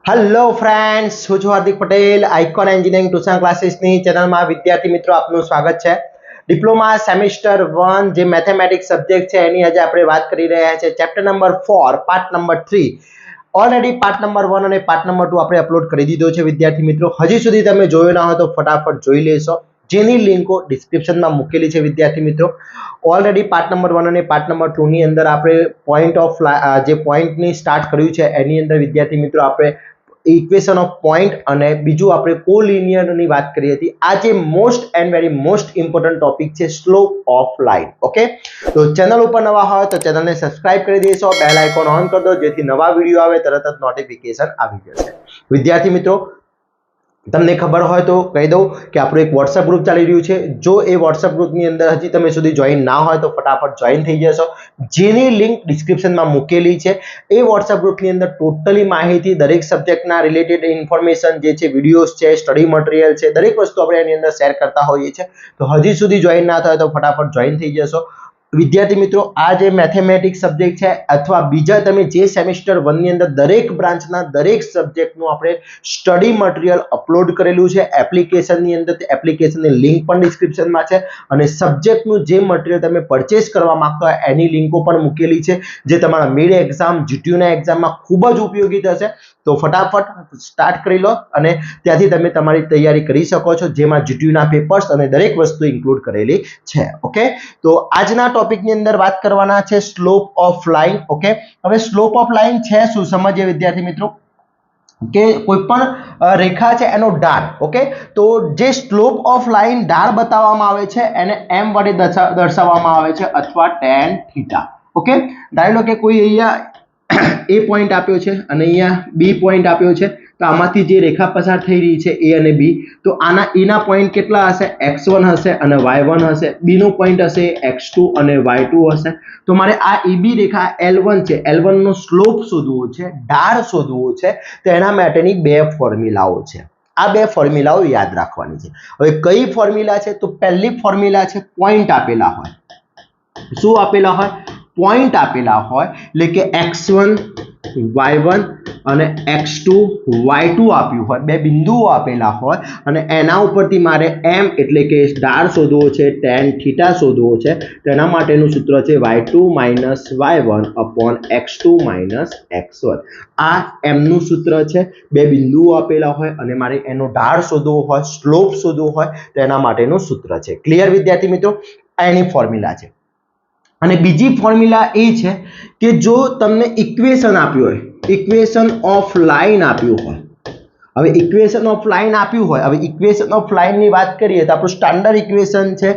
Hello friends, હું છું Hardik Patel, icon engineering tuition ક્લાસીસની ચેનલમાં વિદ્યાર્થી મિત્રો આપનું સ્વાગત છે। ડિપ્લોમા સેમિસ્ટર 1 જે મેથેમેટિક્સ સબ્જેક્ટ છે એની આજે આપણે વાત કરી રહ્યા છે। Chapter number 4 part number 3 already part number 1 અને પાર્ટ નંબર 2 આપણે અપલોડ કરી દીધો છે। વિદ્યાર્થી મિત્રો હજી સુધી તમે જોયો ના હોય તો ફટાફટ જોઈ લેશો, જેની લિંકો ડિસ્ક્રિપ્શનમાં મૂકેલી છે। વિદ્યાર્થી મિત્રો ઓલરેડી પાર્ટ નંબર 1 અને પાર્ટ નંબર 2 ની અંદર આપણે પોઈન્ટ ઓફ જે પોઈન્ટની સ્ટાર્ટ કર્યું છે એની અંદર વિદ્યાર્થી મિત્રો આપણે ઇક્વેશન ઓફ પોઈન્ટ અને બીજું આપણે કોલિનિયરની વાત કરી હતી। આ જે most and very most important topic છે સ્લોપ ઓફ લાઇન। ઓકે, તો ચેનલ ઉપર નવા હોય તો ચેનલને સબસ્ક્રાઇબ કરી દેશો, બેલ આઇકોન ઓન કરી દો જેથી નવા વિડીયો આવે તરત જ નોટિફિકેશન આવી જશે। વિદ્યાર્થી મિત્રો તમને ખબર હોય તો કહી દઉં કે આપણું એક વોટ્સએપ ગ્રુપ ચાલી રહ્યું છે। જો એ વોટ્સએપ ગ્રુપની અંદર હજી તમે સુધી જોઈન ના હોય તો ફટાફટ જોઈન થઈ જશો, જેની લિંક ડિસ્ક્રિપ્શનમાં મૂકેલી છે। એ વોટ્સએપ ગ્રુપની અંદર ટોટલી માહિતી, દરેક સબ્જેક્ટના રિલેટેડ ઇન્ફોર્મેશન જે છે, વિડીયોઝ છે, સ્ટડી મટીરિયલ છે, દરેક વસ્તુ આપણે એની અંદર શેર કરતા હોઈએ છીએ। તો હજી સુધી જોઈન ના થાય તો ફટાફટ જોઈન થઈ જશો। વિદ્યાર્થી મિત્રો આ જે મેથેમેટિક્સ સબ્જેક્ટ છે અથવા બીજા તમે જે સેમિસ્ટર 1 ની અંદર દરેક બ્રાન્ચના દરેક સબ્જેક્ટનું આપણે સ્ટડી મટીરિયલ અપલોડ કરેલું છે એપ્લિકેશનની અંદર। તે એપ્લિકેશનની લિંક પણ ડિસ્ક્રિપ્શનમાં છે અને સબ્જેક્ટનું જે મટીરિયલ તમે પરચેસ કરવા માંગતા હોય એની લિંકો પણ મૂકેલી છે, જે તમારા મિડ એક્ઝામ, જીટીયુના એક્ઝામમાં ખૂબ જ ઉપયોગી થશે। તો ફટાફટ સ્ટાર્ટ કરી લો અને ત્યાંથી તમે તમારી તૈયારી કરી શકો છો, જેમાં જીટીયુના પેપર્સ અને દરેક વસ્તુ ઇન્ક્લુડ કરેલી છે। ઓકે, તો આજના ટોપિકની અંદર વાત કરવાના છે સ્લોપ ઓફ લાઇન। ઓકે, હવે સ્લોપ ઓફ લાઇન છે શું સમજીએ વિદ્યાર્થી મિત્રો કે કોઈ પણ રેખા છે એનો ઢાળ। ઓકે, તો જે સ્લોપ ઓફ લાઇન ઢાળ બતાવવામાં આવે છે એને m વડે દર્શાવવામાં આવે છે અથવા tan થીટા। ઓકે, ધારી લો કે કોઈ અહીંયા a પોઈન્ટ આપ્યો છે અને અહીંયા b પોઈન્ટ આપ્યો છે, તો આમાંથી જે રેખા પસાર થઈ રહી છે a અને b, તો આના e ના પોઈન્ટ કેટલા હશે? x1 હશે અને y1 હશે, b નો પોઈન્ટ હશે x2 અને y2 હશે। તો મારે આ eb રેખા L1 છે, L1 નો સ્લોપ શોધવો છે, ઢાળ શોધવો છે, તો એના માટેની બે ફોર્મ્યુલાઓ છે। આ બે ફોર્મ્યુલાઓ યાદ રાખવાની છે। હવે કઈ ફોર્મ્યુલા છે? તો પહેલી ફોર્મ્યુલા છે પોઈન્ટ આપેલા હોય। શું આપેલા હોય? પોઈન્ટ આપેલા હોય, એટલે કે x1 y1 અને x2 y2 આપ્યું હોય, બે બિંદુઓ આપેલા હોય અને એના ઉપરથી મારે m એટલે કે ઢાળ શોધવો છે, tan થીટા શોધવો છે। તો એના માટેનું સૂત્ર છે y2 y1 upon x2 x1। આ m નું સૂત્ર છે। બે બિંદુઓ આપેલા હોય અને મારે એનો ઢાળ શોધવો હોય, સ્લોપ શોધવો હોય, તો એના માટેનું સૂત્ર છે। ક્લિયર વિદ્યાર્થી મિત્રો? આ એની ફોર્મ્યુલા છે। અને બીજી ફોર્મ્યુલા એ છે કે જો તમને ઇક્વેશન આપ્યું હોય, ઇક્વેશન ઓફ લાઇન આપ્યું હોય, હવે ઇક્વેશન ઓફ લાઇન આપ્યું હોય, હવે ઇક્વેશન ઓફ લાઇન ની વાત કરીએ તો આપણું સ્ટાન્ડર્ડ ઇક્વેશન છે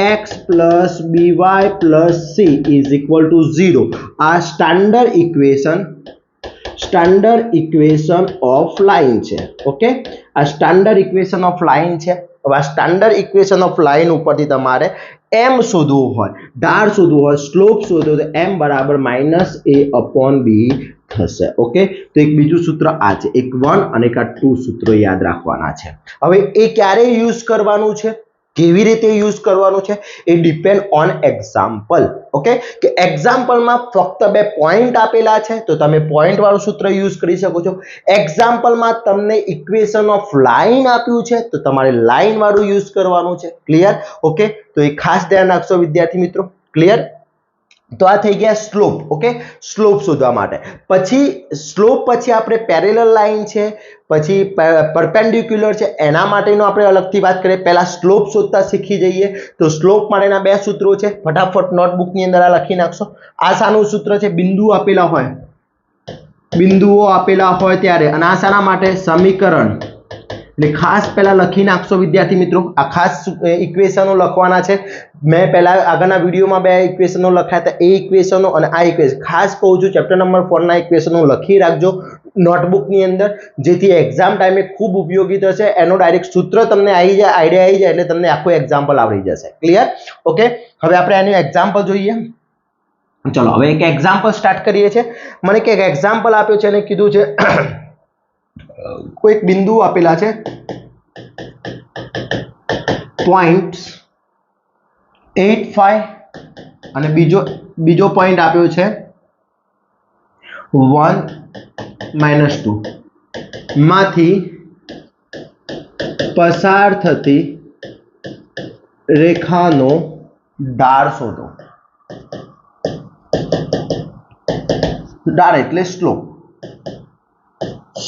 ax + by + c = 0। આ સ્ટાન્ડર્ડ ઇક્વેશન ઓફ લાઇન છે। ઓકે, આ સ્ટાન્ડર્ડ ઇક્વેશન ઓફ લાઇન છે। હવે આ સ્ટાન્ડર્ડ ઇક્વેશન ઓફ લાઇન ઉપરથી તમારે m શોધવું હોય, ઢાળ શોધવું હોય, સ્લોપ શોધવો તો m બરાબર -a/b થશે। ઓકે, તો એક બીજું સૂત્ર આ છે, એક 1 અને એક 2 સૂત્રો યાદ રાખવાના છે। હવે એ ક્યારે યુઝ કરવાનું છે, કેવી રીતે યુઝ કરવાનું છે, એ ડિપેન્ડ ઓન એક્ઝામ્પલ। ઓકે, કે એક્ઝામ્પલમાં ફક્ત બે પોઈન્ટ આપેલા છે તો તમે પોઈન્ટ વાળું સૂત્ર યુઝ કરી શકો છો। એક્ઝામ્પલમાં તમને ઇક્વેશન ઓફ લાઇન આપ્યું છે તો તમારે લાઇન વાળું યુઝ કરવાનું છે। ક્લિયર? ઓકે, તો એ ખાસ ધ્યાન રાખશો વિદ્યાર્થી મિત્રો। ક્લિયર? તો આ થઈ ગયા સ્લોપ। ઓકે, સ્લોપ શોધવા માટે પછી સ્લોપ પછી આપણે પેરેલલ લાઈન છે, પછી પરપેન્ડિક્યુલર છે, એના માટેનો આપણે અલગથી વાત કરીએ। પહેલા સ્લોપ શોધતા શીખી જઈએ। તો સ્લોપ માટેના બે સૂત્રો છે, ફટાફટ નોટબુકની અંદર આ લખી નાખશો। આ શાનું સૂત્ર છે? બિંદુ આપેલા હોય, બિંદુઓ આપેલા હોય ત્યારે, અને આ શાના માટે? સમીકરણ। એટલે ખાસ પહેલા લખી નાખશો વિદ્યાર્થી મિત્રો। આ ખાસ ઇક્વેશનો લખવાના છે। મેં પહેલા આગળના વિડીયોમાં બે ઇક્વેશનો લખ્યા હતા, એ ઇક્વેશનો અને આ ઇક્વેશન ખાસ કહું છું, ચેપ્ટર નંબર 4 ના ઇક્વેશનો લખી રાખજો નોટબુકની અંદર, જેથી એક્ઝામ ટાઈમે ખૂબ ઉપયોગી થશે। એનો ડાયરેક્ટ સૂત્ર તમને આવી જાય, આઈડિયા આવી જાય એટલે તમને આખું એક્ઝામ્પલ આવડી જશે। ક્લિયર? ઓકે, હવે આપણે આનું એક્ઝામ્પલ જોઈએ। ચલો હવે એક એક્ઝામ્પલ સ્ટાર્ટ કરીએ છીએ। મને કે એક એક્ઝામ્પલ આપ્યો છે અને કીધું છે કોઈ બિંદુ આપેલા છે, પોઈન્ટ્સ 8 5 અને બીજો પોઈન્ટ આપ્યો છે 1 - 2। माथी पसार थती रेखानो ढाळ शोधो। ढाळ એટલે સ્લોપ,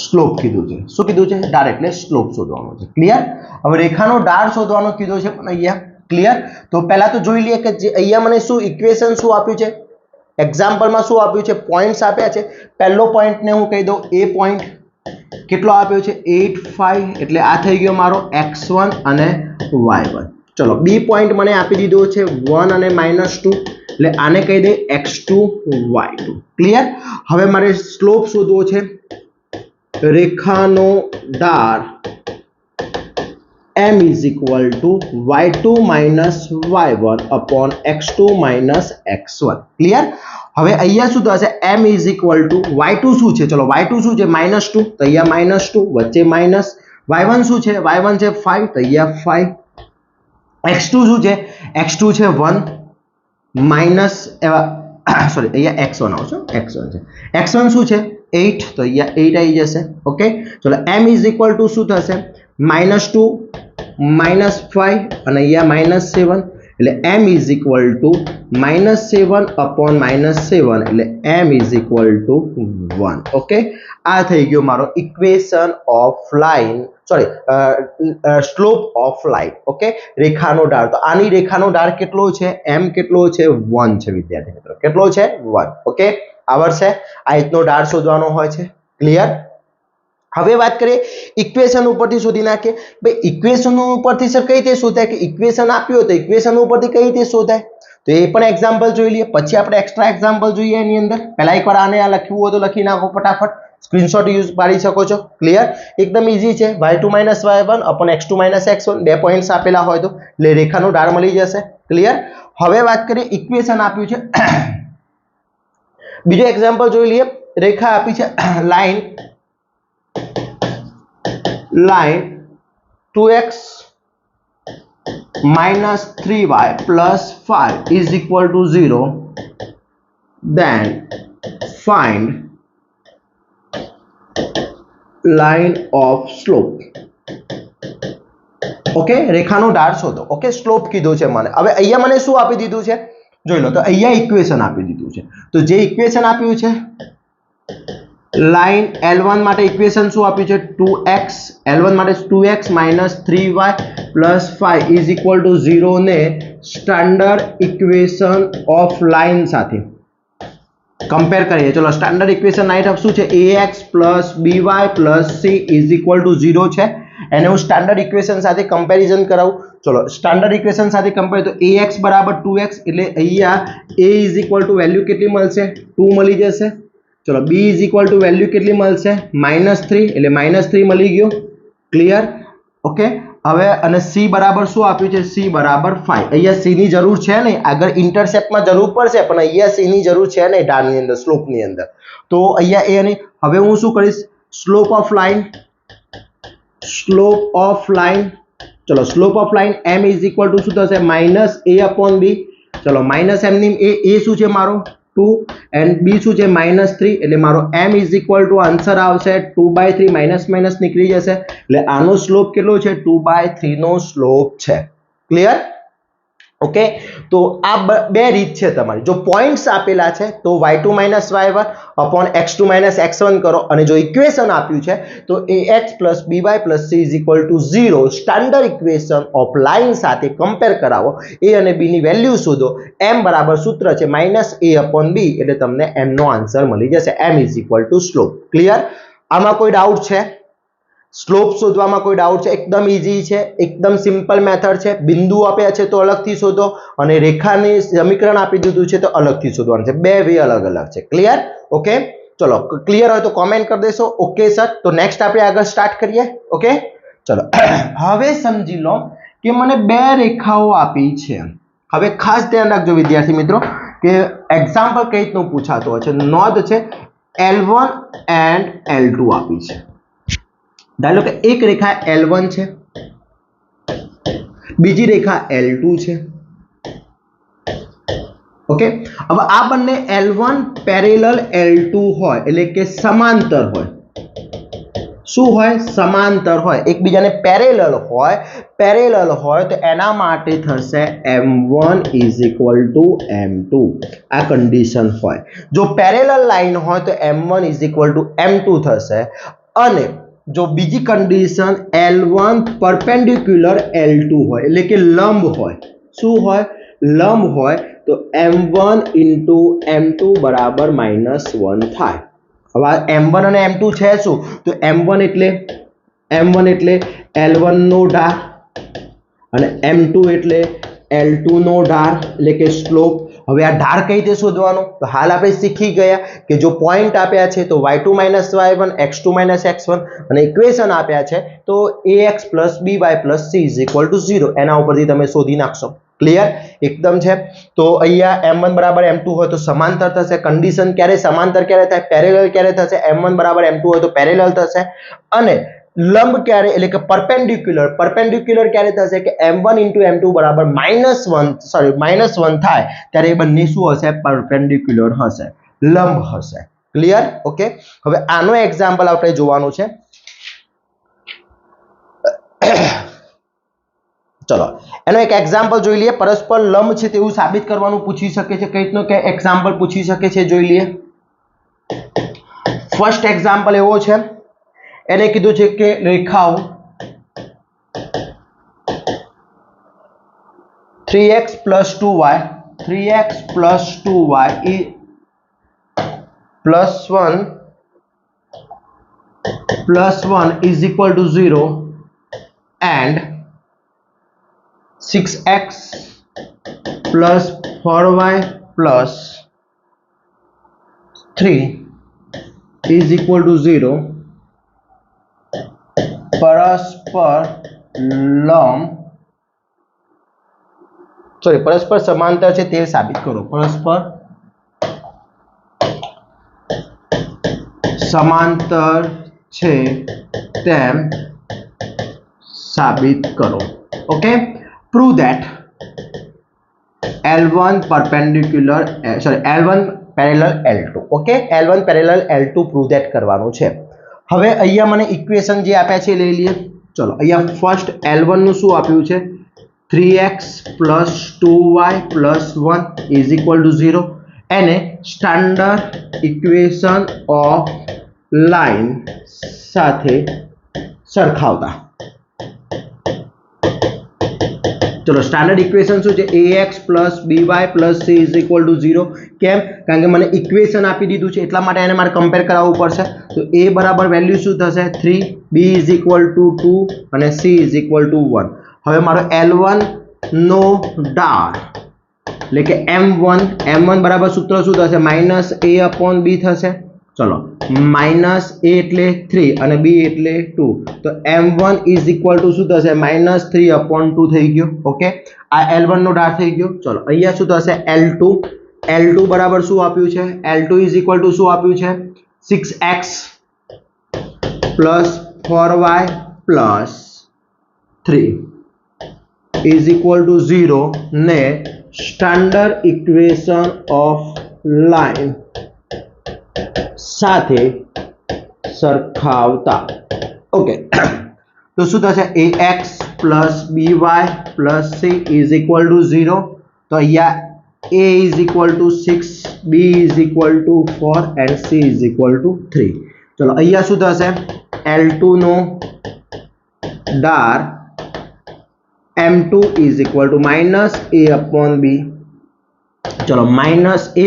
સ્લોપ કીધું છે। શું કીધું છે? ઢાળ એટલે સ્લોપ શોધવાનો છે। ક્લિયર? હવે રેખાનો ઢાળ શોધવાનો કીધો છે પણ અહીંયા ક્લિયર। તો પહેલા તો જોઈ લઈએ કે જે અહીંયા મને શું ઇક્વેશન શું આપ્યું છે, એક્ઝામ્પલમાં શું આપ્યું છે, પોઈન્ટ્સ આપ્યા છે। પહેલો પોઈન્ટને હું કહી દઉં એ પોઈન્ટ કેટલો આપ્યો છે 8 5 એટલે આ થઈ ગયો મારો x1 અને y1। ચલો બી પોઈન્ટ મને આપી દીધો છે 1 અને -2 એટલે આને કહી દે x2 y2। ક્લિયર? હવે મારે સ્લોપ શોધવો છે રેખાનો ઢાળ m is equal to y2 minus y1 upon x2 minus x1। Clear? હવે અહીંયા શું થશે m is equal to y2 શું છે, ચલો y2 શું છે -2 તો અહીંયા -2 વચ્ચે માઈનસ, y1 શું છે, y1 છે 5 તો અહીંયા 5, x2 શું છે, x2 છે 1 માઈનસ સોરી અહીંયા x1 આવશે, x1 છે, x1 શું છે 8 તો અહીંયા 8 આવી જશે। ઓકે ચલો m is equal to શું થશે -2 -5 અને અહીંયા -7 એટલે m is equal to -7 upon -7 એટલે m is equal to 1। Okay આ થઈ ગયો મારો equation of line, sorry slope of line. Okay રેખાનો ઢાળ, તો આની રેખાનો ઢાળ કેટલો છે, m કેટલો છે 1 છે વિદ્યાર્થી મિત્રો, કેટલો છે 1। ઓકે આવડશે? આ રીતનો ઢાળ શોધવાનો હોય છે। ક્લિયર? હવે વાત કરીએ ઇક્વેશન ઉપરથી શોધી નાખીએ। ભાઈ ઇક્વેશન ઉપરથી સર કઈ રીતે શોધાય, કે ઇક્વેશન આપ્યું હોય તો ઇક્વેશન ઉપરથી કઈ રીતે શોધાય, તો એ પણ એક્ઝામ્પલ જોઈ લઈએ, પછી આપણે એક્સ્ટ્રા એક્ઝામ્પલ જોઈએ એની અંદર। પહેલા એકવાર આને આ લખવું હોય તો લખી નાખો ફટાફટ, સ્ક્રીનશોટ યુઝ પાડી શકો છો। ક્લિયર? એકદમ ઈઝી છે, y2 y1 upon x2 x1 બે પોઈન્ટ્સ આપેલા હોય તો એટલે રેખાનો ઢાળ મળી જશે। ક્લિયર? હવે વાત કરીએ ઇક્વેશન આપ્યું છે, બીજો એક્ઝામ્પલ જોઈ લઈએ। રેખા આપી છે line 2x minus 3y plus 5 is equal to 0, then find line of slope। Okay રેખાનો ઢાળ શોધો। ઓકે સ્લોપ કીધું છે મને। હવે અહીંયા મને શું આપી દીધું છે જોઈ લો, તો અહીંયા ઇક્વેશન આપી દીધું છે, તો જે ઇક્વેશન આપ્યું છે લાઈન L1 માટે ઇક્વેશન શું આપ્યું છે 2x, L1 માટે 2x minus 3y plus 5 is equal to 0 ને સ્ટાન્ડર્ડ ઇક્વેશન ઓફ લાઈન સાથે કમ્પેર કરીએ। ચલો સ્ટાન્ડર્ડ ઇક્વેશન નાઇટ ઓફ શું છે ax plus by plus c is equal to 0 છે, એને હું સ્ટાન્ડર્ડ ઇક્વેશન સાથે કમ્પેરિઝન કરાવું। ચલો સ્ટાન્ડર્ડ ઇક્વેશન સાથે કમ્પેર તો ax બરાબર 2x એટલે અહીંયા a is equal to value કેટલી મળશે 2 મળી જશે। चलो b is equal to value કેટલી મળશે -3 એટલે -3 મળી ગયો। ક્લિયર? ઓકે હવે અને c બરાબર શું આપ્યું છે c બરાબર 5। અહીંયા c ની જરૂર છે નહીં, આગળ ઇન્ટરસેપ્ટમાં જરૂર પડશે પણ અહીંયા c ની જરૂર છે નહીં ઢાળની અંદર, સ્લોપની અંદર, તો અહીંયા એ નહીં। હવે હું શું કરીશ સ્લોપ ઓફ લાઈન, ચલો slope of line m is equal to શું થશે -a/b। ચલો -m ની a શું છે મારો 2 and b શું છે -3 એટલે મારો m is equal to answer આવશે 2/3, માઇનસ માઇનસ નીકળી જશે એટલે આનો સ્લોપ કેટલો છે 2/3 નો સ્લોપ છે। ક્લિયર? ઓકે તો આ બે રીત છે તમારી। જો પોઈન્ટ્સ આપેલા છે તો y2 y1 upon x2 x1 કરો, અને જો ઇક્વેશન આપ્યું છે તો ax by c is equal to 0 standard equation of line સાથે કમ્પેર કરાવો, a અને b ની વેલ્યુ શોધો, m બરાબર સૂત્ર છે -a/b એટલે તમને m નો આન્સર મળી જશે, m is equal to slope. Clear? આમાં કોઈ ડાઉટ છે? સ્લોપ શોધવામાં કોઈ ડાઉટ છે? એકદમ ઈઝી છે, એકદમ સિમ્પલ મેથડ છે। બિંદુ આપ્યા છે તો અલગથી શોધો અને રેખાની સમીકરણ આપી દીધું છે તો અલગથી શોધવાનું છે, બે વે અલગ અલગ છે। ક્લિયર? ઓકે ચલો ક્લિયર હોય તો કોમેન્ટ કરી દેશો ઓકે સર। તો નેક્સ્ટ આપણે આગળ સ્ટાર્ટ કરીએ। ઓકે ચલો હવે સમજી લો કે મને બે રેખાઓ આપી છે। હવે ખાસ ધ્યાન રાખજો વિદ્યાર્થી મિત્રો કે એક્ઝામ્પલ કઈ રીતનું પૂછાતું હોય છે। નોંધ છે L1 and L2 આપી છે। ધારો કે એક રેખા L1 છે, બીજી રેખા L2 છે। ઓકે હવે આ બંને L1 પેરેલલ L2 હોય એટલે કે સમાંતર હોય, શું હોય સમાંતર હોય એકબીજાને પેરેલલ હોય તો એના માટે થશે m1 m2 આ કન્ડિશન હોય જો પેરેલલ લાઈન હોય તો m1 m2 થશે અને જો બીજી કન્ડિશન L1 પરપેન્ડિક્યુલર L2 હોય એટલે કે લંબ હોય શું હોય લંબ હોય તો m1 m2 બરાબર -1 થાય હવે m1 અને m2 છે શું તો m1 એટલે L1 નો ઢાળ અને m2 એટલે L2 નો ઢાળ એટલે કે સ્લોપ હવે આ ઢાળ કઈ રીતે શોધવાનો તો હાલ આપણે શીખી ગયા કે જો પોઈન્ટ આપ્યા છે તો y2 - y1 x2 - x1 અને ઇક્વેશન આપ્યા છે તો ax + by + c = 0 એના ઉપરથી તમે શોધી નાખશો ક્લિયર એકદમ છે તો અહીંયા m1 = m2 હોય તો સમાંતર થશે કન્ડિશન ક્યારે સમાંતર ક્યારે થાય પેરેલલ ક્યારે થશે m1 = m2 હોય તો પેરેલલ થશે અને લંબ ક્યારે એટલે કે પરપેન્ડિક્યુલર ક્યારે થશે કે m1 * m2 બરાબર -1 થાય ત્યારે એ બંને શું હશે પરપેન્ડિક્યુલર હશે લંબ હશે ક્લિયર ઓકે હવે આનો એક્ઝામ્પલ આપણે જોવાનું છે ચલો એનો એક એક્ઝામ્પલ જોઈ લઈએ પરસ્પર લંબ છે તેવું સાબિત કરવાનું પૂછી શકે છે કઈ રીતનો કે એક્ઝામ્પલ પૂછી શકે છે જોઈ લઈએ ફર્સ્ટ એક્ઝામ્પલ એવો છે એને કીધું છે કે રેખાઓ 3x + 2y +1 = 0 and 6x + 4y + 3 = 0 પરસ્પર સમાંતર છે તે સાબિત કરો પરસ્પર સમાંતર છે તેમ સાબિત કરો okay prove that L1 parallel L2 okay L1 parallel L2 prove that કરવાનું છે હવે અહીંયા મને ઇક્વેશન જે આપ્યા છે લઈ લઈએ ચલો અહીંયા ફર્સ્ટ L1 નું શું આપ્યું છે 3x + 2y + 1 = 0 એને સ્ટાન્ડર્ડ ઇક્વેશન ઓફ લાઈન સાથે સરખાવતા ચલો સ્ટાન્ડર્ડ ઇક્વેશન શું છે ax + by + c = 0 કેમ કારણ કે મને ઇક્વેશન આપી દીધું છે એટલા માટે એને મારે કમ્પેર કરાવવું પડશે તો a બરાબર વેલ્યુ શું થશે 3 b = 2 અને c = 1 હવે મારો L1 નો ઢાળ એટલે કે m1 બરાબર સૂત્ર શું થશે -a/b થશે ચલો -a એટલે 3 અને b એટલે 2 તો m1 = શું થશે -3/2 થઈ ગયો ઓકે આ L1 નો ઢાળ થઈ ગયો ચલો અહીંયા શું થશે L2 બરાબર શું આપ્યું છે L2 = શું આપ્યું છે 6x + 4y + 3 = 0 ને સ્ટાન્ડર્ડ ઇક્વેશન ઓફ લાઈન સાથે સરખાવતા ઓકે તો શું થશે ax + by + c = 0 તો અહીંયા a = 6 b = 4 and c = 3 ચલો અહીંયા શું થશે L2 નો ઢાળ m2 = -a/b ચલો -a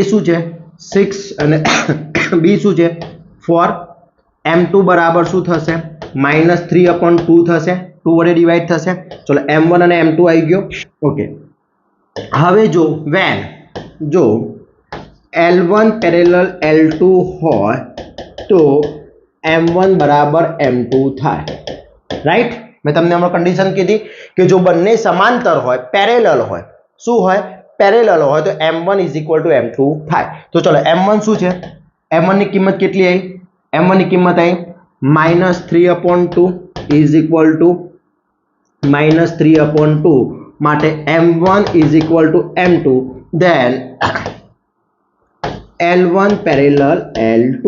શું છે 6 અને b શું છે 4 m2 બરાબર શું થશે -3/2 થશે 2 વડે ડિવાઈડ થશે ચલો m1 અને m2 આવી ગયો ઓકે હવે જો L1 parallel L2 હોય તો m1 = m2 થાય રાઈટ મેં તમને હમણાં કન્ડિશન કીધી કે જો બંને સમાંતર હોય પેરેલલ હોય શું હોય પેરેલલ હોય તો m1 = m2 થાય તો ચલો m1 શું છે m1 ની કિંમત કેટલી આવી m1 ની કિંમત આવી -3/2 = -3/2 માટે m1 = m2 then L1 parallel L2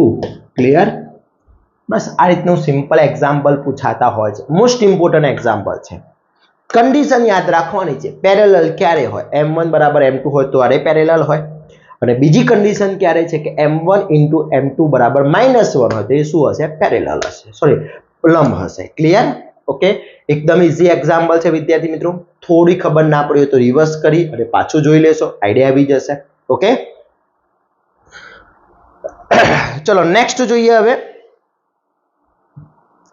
clear बस आ रीतनु सिंपल एक्जाम्पल पूछाता होय छे। मोस्ट इम्पोर्टન્ટ एक्जाम्पल छे। कंडीशन याद राखवानी छे। पेरेलल क्यारे होय? m1 बराबर m2 होय तो आरे पेरेलल होय। અને બીજી કન્ડિશન ક્યારે છે કે m1 * m2 બરાબર -1 હોય તો એ શું હશે? પેરેલલ હશે, સોરી લંબ હશે। ક્લિયર? ઓકે, એકદમ ઈઝી એક્ઝામ્પલ છે વિદ્યાર્થી મિત્રો। થોડી ખબર ના પડી હોય તો રિવર્સ કરી અને પાછું જોઈ લેશો, આઈડિયા આવી જશે। ઓકે, ચલો નેક્સ્ટ જોઈએ હવે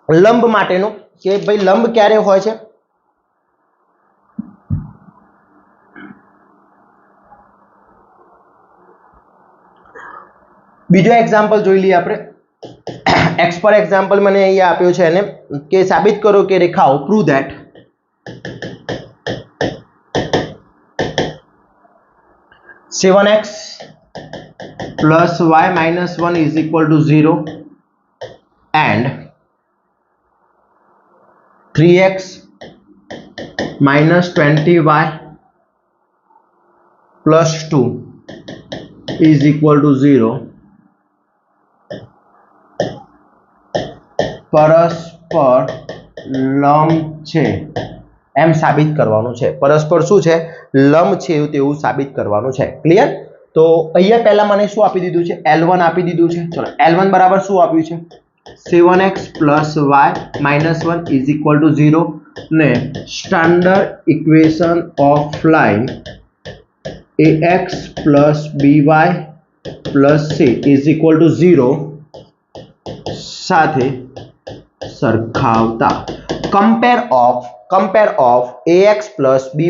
લંબ માટેનું કે ભાઈ લંબ ક્યારે હોય છે। બીજો એક્ઝામ્પલ જોઈ લઈએ આપણે। एक्स पर एग्जाम्पल मैंने અહીંયા આપ્યો છે એને કે સાબિત કરો કે રેખાઓ prove that seven x plus y minus 1 is equal to 0 and 3x minus 20y plus 2 is equal to 0 परस्पर लंब छे एम साबित करवानुं छे। परस्पर शुं छे? लंब छे तेवुं साबित करवानुं छे। क्लियर? तो अहींया पहेला मने शुं आपी दीधुं छे? L1 आपी दीधुं छे। चलो L1 बराबर शुं आप्युं छे? 7x + y - 1 is equal to 0 ने standard equation of line ax + by + c is equal to 0 साथे सरखावता compare of ax +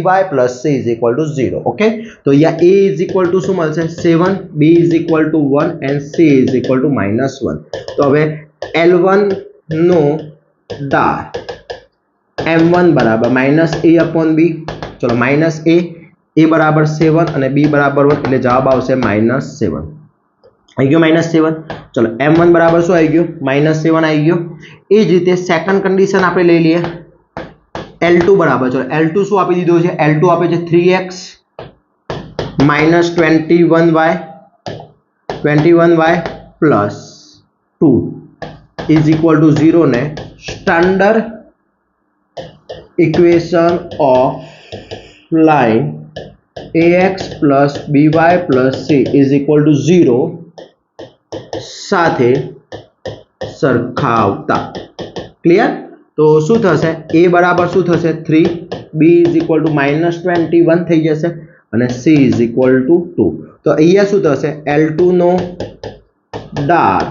by + c is equal to 0। Okay, तो या a इज इक्वल टू શું મળશે? 7, b is equal to 1 and c is equal to -1। तो હવે L1 નો ડાર m1 बराबर -a/b। चलो -a बराबर 7 અને b बराबर 1 એટલે જવાબ આવશે -7। आई गयो -7। चलो m1 बराबर શું આવી ગયું? -7 આવી ગયો। એ જ રીતે સેકન્ડ કન્ડિશન આપણે લઈ લઈએ। L2 बराबर, चलो L2 શું આપી દીધું છે? L2 આપે છે 3x - 21y plus 2 is equal to 0 ने standard equation of line ax + by + c is equal to 0 સાથે સરખાવતા। ક્લિયર? तो શું થશે? a બરાબર શું થશે? 3, b इज इक्वल टू -21 થઈ જશે અને c इज इक्वल टू 2। तो અહીંયા શું થશે? L2 નો ડાર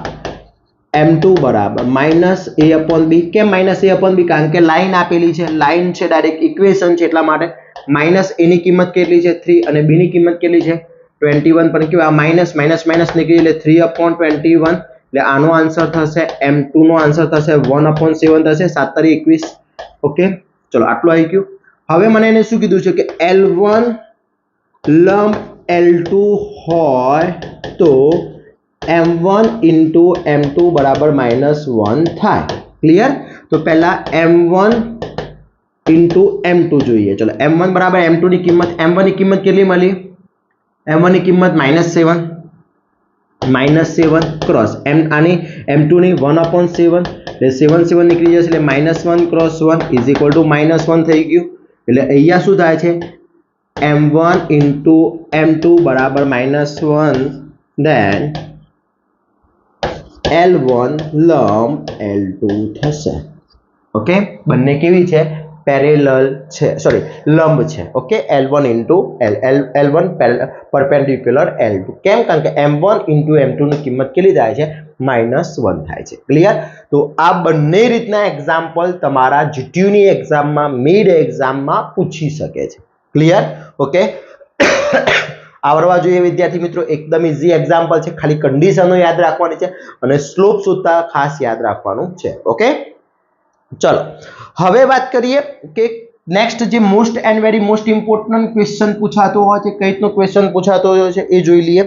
m2 બરાબર -a/b। કેમ -a/b? કારણ કે લાઈન આપેલી છે, લાઈન છે ડાયરેક્ટ ઇક્વેશન છે એટલા માટે -a ની કિંમત કેટલી છે? 3 અને b ની કિંમત કેટલી છે? 21। પણ કેવું આ માઈનસ માઈનસ માઈનસ નીકળી એટલે 3/21 એટલે આનો આન્સર થશે m2 નો આન્સર થશે 1/7 થશે। 7 * 21। ओके, चलो આટલું આવી ગયું। હવે મને એને શું કીધું છે કે L1 લંબ L2 હોય તો m1 * m2 બરાબર -1 થાય। ક્લિયર? તો પહેલા m1 * m2 જોઈએ। ચલો m1 બરાબર m2 ની કિંમત, m1 ની કિંમત કેટલી મળી? m1 ની કિંમત -7 ક્રોસ આની m2 ની 1/7 એટલે 7 7 નીકળી જશે એટલે -1 × 1 ઇઝ ઇક્વલ ટુ -1 થઈ ગયું। એટલે અહીંયા શું થાય છે? m1 * m2 બરાબર -1 then L1 લંબ L2 થશે। ઓકે, બંને કેવી છે? પેરેલલ છે, સોરી લંબ છે। Okay, L1 * L1 perpendicular L2। કેમ? કારણ કે m1 * m2 ની કિંમત કેટલી થાય છે? -1 થાય છે। ક્લિયર? તો આ બંને રીતના એક્ઝામ્પલ તમારા GTU ની એક્ઝામમાં, મિડ એક્ઝામમાં પૂછી શકે છે। ક્લિયર? ઓકે, આવડવા જોઈએ વિદ્યાર્થી મિત્રો। એકદમ ઈઝી એક્ઝામ્પલ છે, ખાલી કન્ડિશનો યાદ રાખવાની છે અને સ્લોપ શોધતા ખાસ યાદ રાખવાનું છે। ઓકે, चलो હવે વાત કરીએ કે નેક્સ્ટ જે most and very most important question પૂછાતો હોય છે, કઈ રીતનો ક્વેશ્ચન પૂછાતો હોય છે એ જોઈ લઈએ।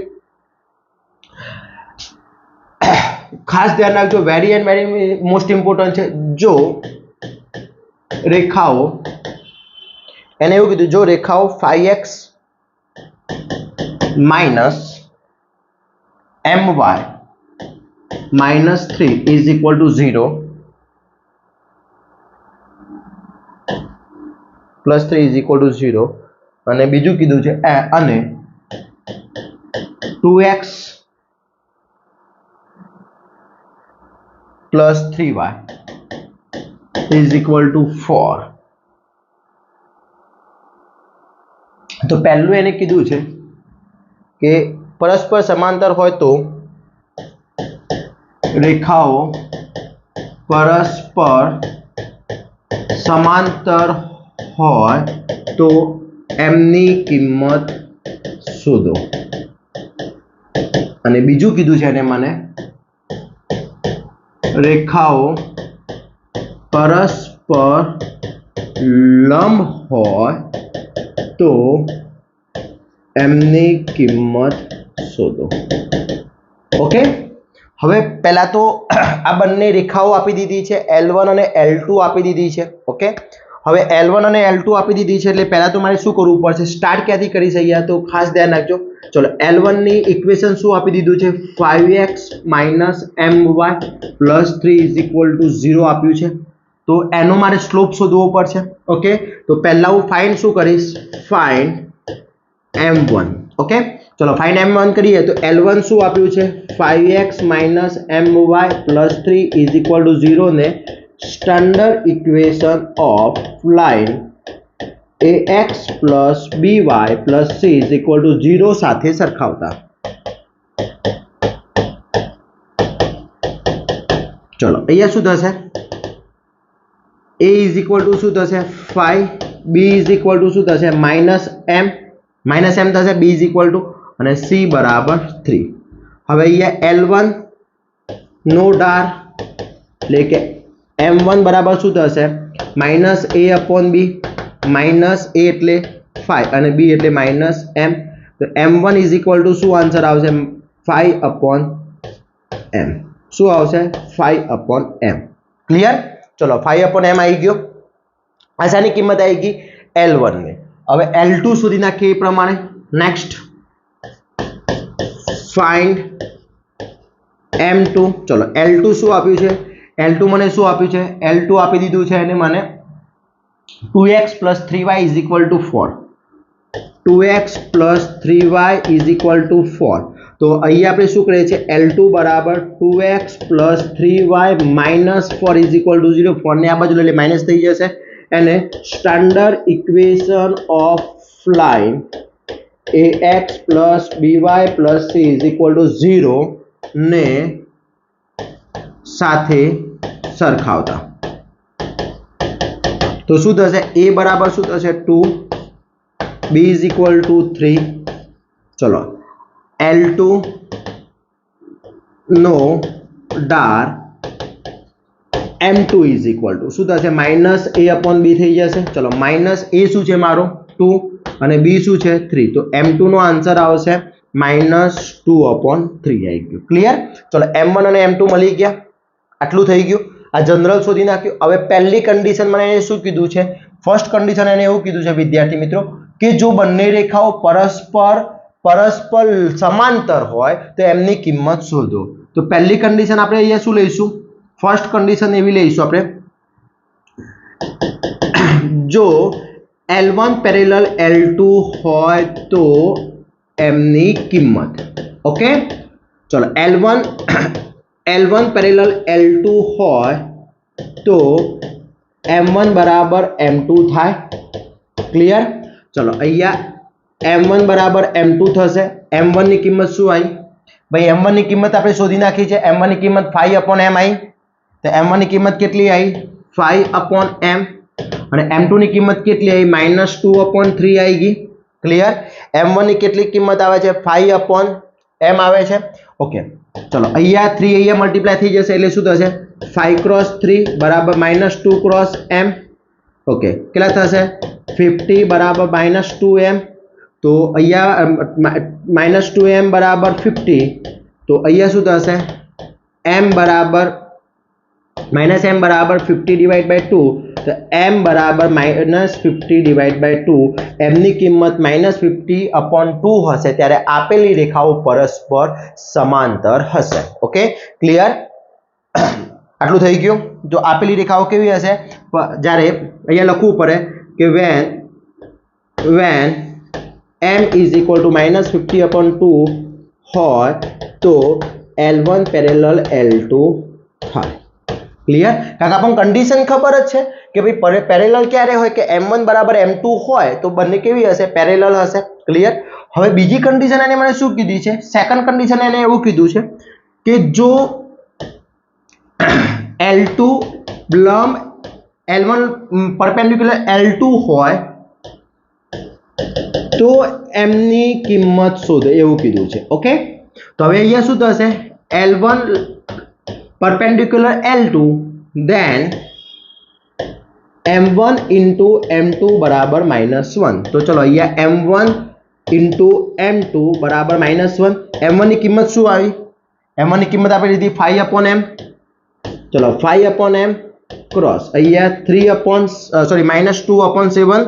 ખાસ ધ્યાન રાખજો, very and very most important છે। જો રેખાઓ, એને એવું કીધું જો રેખાઓ 5x - my -3 is equal to 0 +3 is equal to 0 અને બીજું કીધું છે અને 2x plus 3y is equal to 4. તો પહેલું એને કીધું છે કે પરસ્પર સમાંતર હોય તો રેખાઓ પરસ્પર સમાંતર હોય તો એમની કિંમત શોધો. અને બીજું કીધું છે એને મને રેખાઓ પરસ્પર લંબ હોય તો એમની કિંમત શોધો. ઓકે, હવે પહેલા તો આ બંને રેખાઓ આપી દીધી છે, L1 અને L2 આપી દીધી છે. ઓકે, હવે L1 અને L2 આપી દીધી છે એટલે પહેલા તો મારે શું કરવું પડશે, સ્ટાર્ટ ક્યાંથી કરી શકીએ તો ખાસ ધ્યાન રાખજો. ચલો, L1 ની ઇક્વેશન શું આપી દીધું છે, 5x - my + 3 is equal to 0 આપ્યું છે. તો એનો મારે સ્લોપ શોધવો પડશે. ઓકે, તો પહેલા હું ફાઇન્ડ શું કરીશ, ફાઇન્ડ m1. ઓકે, ચલો ફાઇન્ડ m1 કરીએ તો L1 શું આપ્યું છે, 5x - my + 3 is equal to 0 ને standard equation of line ax plus by plus c is equal to 0 સાથે સરખાવતા. ચલો અહીંયા શું થશે, a is equal to શું થશે 5, b is equal to શું થશે -m થશે, b is equal to અને c બરાબર 3. હવે અહીંયા L1 નો ડાર એટલે કે m1 બરાબર શું થશે -a/b, -a એટલે 5 અને b એટલે -m. તો m1 ઇઝ ઇક્વલ ટુ શું આન્સર આવશે 5/m. શું આવશે 5/m. ક્લિયર? ચલો 5/m આવી ગયો. આશાની કિંમત આવી ગઈ L1 ને. હવે L2 સુધી નાખીએ એ પ્રમાણે. Next find m2. ચલો L2 શું આપ્યું છે, L2 મને શું આપ્યું છે, L2 આપી દીધું છે અને મને 2x plus 3y is equal to 4. 2x plus 3y is equal to 4. તો અહીંયા આપણે શું કરીએ છીએ, L2 બરાબર 2x plus 3y minus 4 is equal to 0. 4 ને આ બાજુ લઈ લે માઇનસ થઈ જશે. અને standard equation of line ax plus by plus c is equal to 0 ને સાથે સરખાવતા. તો શું થશે, a બરાબર શું થશે 2, b is equal to 3. ચલો L2 no Dar m2 is equal to શું થશે -a/b થઈ જશે. ચલો -a શું છે મારો 2 અને b શું છે 3. તો m2 નો આન્સર આવશે -2/3 આવી ગયું. ક્લિયર? ચલો m1 અને m2 મળી ગયા. આટલું થઈ ગયું. આ જનરલ શોધી નાખ્યું. હવે પહેલી કન્ડિશન મને એને શું કીધું છે, ફર્સ્ટ કન્ડિશન એને એવું કીધું છે વિદ્યાર્થી મિત્રો કે જો બંને રેખાઓ પરસ્પર સમાંતર હોય તો એમની કિંમત શોધો. તો પહેલી કન્ડિશન આપણે અહીંયા શું લઈશું, ફર્સ્ટ કન્ડિશન એવી લઈશું આપણે, જો L1 પેરેલલ L2 હોય તો એમની કિંમત. ઓકે, ચલો L1 પેરેલલ L2 હોય તો m1 બરાબર m2 થાય. ક્લિયર? ચલો અહીંયા m1 બરાબર m2 થશે. m1 ની કિંમત શું આવી ભાઈ, m1 ની કિંમત આપણે શોધી નાખી છે. m1 ની કિંમત 5/m આવી. તો m1 ની કિંમત કેટલી આવી 5/m અને m2 ની કિંમત કેટલી આવી -2/3 આવી ગઈ. ક્લિયર? m1 ની કેટલી કિંમત આવે છે 5/m આવે છે. ઓકે, ચલો અહીંયા 3 અહીંયા મલ્ટીપ્લાય થઈ જશે એટલે શું થશે 5 × 3 બરાબર -2 × m. ઓકે, કેટલા થશે 50 બરાબર -2m. તો અહીંયા -2m બરાબર 50. તો અહીંયા શું થશે m બરાબર माइनस एम बराबर 50 डिवाइड बाय 2 तो एम बराबर माइनस 50 डिवाइड बाय 2 એમની કિંમત -50/2 હશે ત્યારે આપેલી રેખાઓ પરસ્પર સમાંતર હશે. Okay clear? આટલું થઈ ગયું. જો આપેલી રેખાઓ કેવી હશે જ્યારે અહીંયા લખવું પડે કે when m is equal to -50/2 હોય તો L1 પેરેલલ L2 થાય. ક્લિયર? કારણ કે આપણને કન્ડિશન ખબર જ છે કે ભાઈ પેરેલલ ક્યારે હોય કે m1 બરાબર m2 હોય તો બંને કેવી હશે? પેરેલલ હશે. ક્લિયર? હવે બીજી કન્ડિશન એને મને શું કીધી છે? સેકન્ડ કન્ડિશન એને એવું કીધું છે કે જો L2 લંબ L1 પરપેન્ડિક્યુલર L2 હોય તો એમની કિંમત શોધો એવું કીધું છે. ઓકે તો હવે અહીંયા શું થશે? L1 perpendicular L2 then m1 into m2 बराबर -1 तो चलो અહીંયા m1 into m2 बराबर -1 m1 ની કિંમત શું આવી? m1 ની કિંમત આપણે લીધી 5/m. ચલો 5/m ક્રોસ અહીંયા -2/7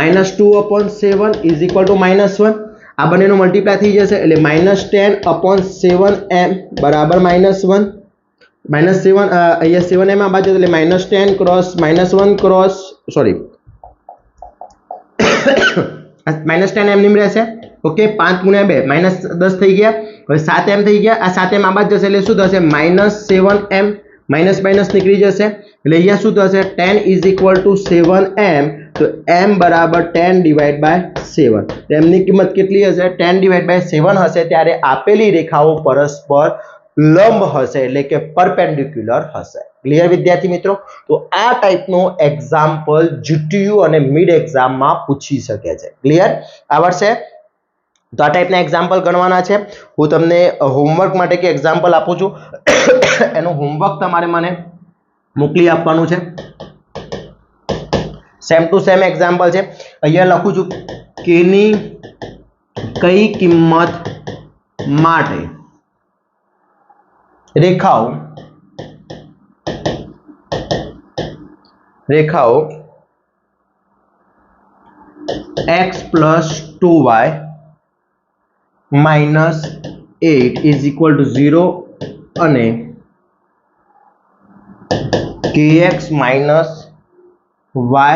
-2/7 is equal to -1 આ બંનેનો મલ્ટીપ્લાય થઈ જશે એટલે -10/7m બરાબર -1 -7 અહીંયા 7m આ બાજુ એટલે -10 ક્રોસ -1 ક્રોસ સોરી -10m નિમ રહેશે. ઓકે 5 × 2 -10 થઈ ગયા. હવે 7m થઈ ગયા. આ 7m આ બાજુ જશે એટલે શું થશે? -7m માઇનસ નીકળી જશે એટલે અહીંયા શું થશે? 10 is equal to 7m तो m बराबर 10 डिवाइड बाय 7 तो m ની કિંમત કેટલી હશે? 10 डिवाइड बाय 7 હશે ત્યારે આપેલી રેખાઓ પરસ્પર લંબ હશે એટલે કે પરપેન્ડિક્યુલર હશે. ક્લિયર વિદ્યાર્થી મિત્રો? તો આ ટાઈપનો એક્ઝામ્પલ જીટીયુ અને મિડ એક્ઝામમાં પૂછી શકે છે. ક્લિયર? આવડશે? તો આ ટાઈપના એક્ઝામ્પલ ગણવાના છે. હું તમને હોમવર્ક માટે કે એક્ઝામ્પલ આપું છું એનું હોમવર્ક તમારે મને મોકલી આપવાનું છે. सेम टू सेम एग्जाम्पल है. अहींया लखूं छुं के नी कई किंमत माटे रेखाओ x + 2y - 8 is equal to 0 અને kx - y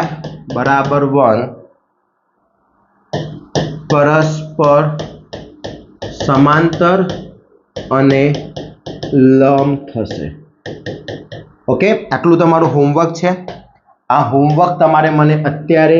बराबर 1 परस्पर समांतर अने लंब थशे. ओके आटलू तमारू होमवर्क छे. आ होमवर्क तमारे मने अत्यारे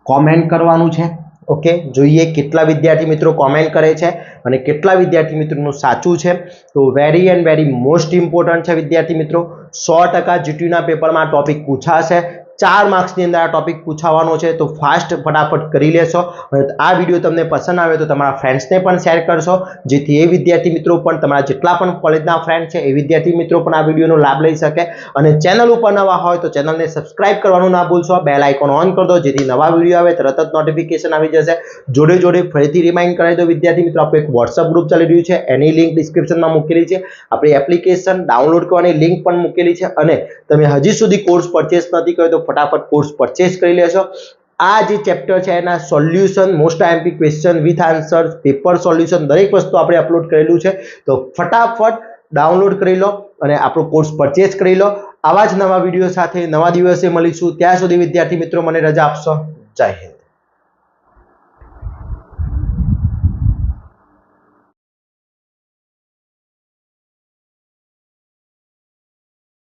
कॉमेंट करवानुं छे. ओके જોઈએ કેટલા વિદ્યાર્થી મિત્રો કોમેન્ટ કરે છે અને કેટલા વિદ્યાર્થી મિત્રોનું સાચું છે. તો very and very most important છે વિદ્યાર્થી મિત્રો. 100% જીટીયુના પેપરમાં ટોપિક પૂછાશે. 4 માર્ક્સની અંદર આ ટોપિક પૂછવાનો છે તો ફાસ્ટ ફટાફટ કરી લેશો. અને આ વિડિયો તમને પસંદ આવે તો તમારા ફ્રેન્ડ્સને પણ શેર કરશો જેથી એ વિદ્યાર્થી મિત્રો પણ તમારા જેટલા પણ કોલેજના ફ્રેન્ડ છે એ વિદ્યાર્થી મિત્રો પણ આ વિડિયોનો લાભ લઈ શકે. અને ચેનલ ઉપર નવા હોય તો ચેનલને સબસ્ક્રાઇબ કરવાનું ના ભૂલશો. બેલ આઇકોન ઓન કરી દો જેથી નવા વિડિયો આવે તરત જ નોટિફિકેશન આવી જશે. જોડે જોડે ફરીથી રિમાઇન્ડ કરાવી દો વિદ્યાર્થી મિત્રો આપણું એક WhatsApp ગ્રુપ ચાલી રહ્યું છે એની લિંક ડિસ્ક્રિપ્શનમાં મૂકેલી છે. આપણી એપ્લિકેશન ડાઉનલોડ કરવાની લિંક પણ મૂકેલી છે અને તમે હજી સુધી કોર્સ પરચેસ નથી કર્યો તો ફટાફટ કોર્સ પરચેસ કરી લેશો. આ જે ચેપ્ટર છે એના solution most IMP question with answer paper solution દરેક વસ્તુ આપણે અપલોડ કરેલું છે તો ફટાફટ ડાઉનલોડ કરી લો અને આપણો કોર્સ પરચેસ કરી લો. આવા જ નવા વિડીયો સાથે નવા દિવસે મળીશું. ત્યાં સુધી વિદ્યાર્થી મિત્રો મને રજા આપશો. જય હિન્દ.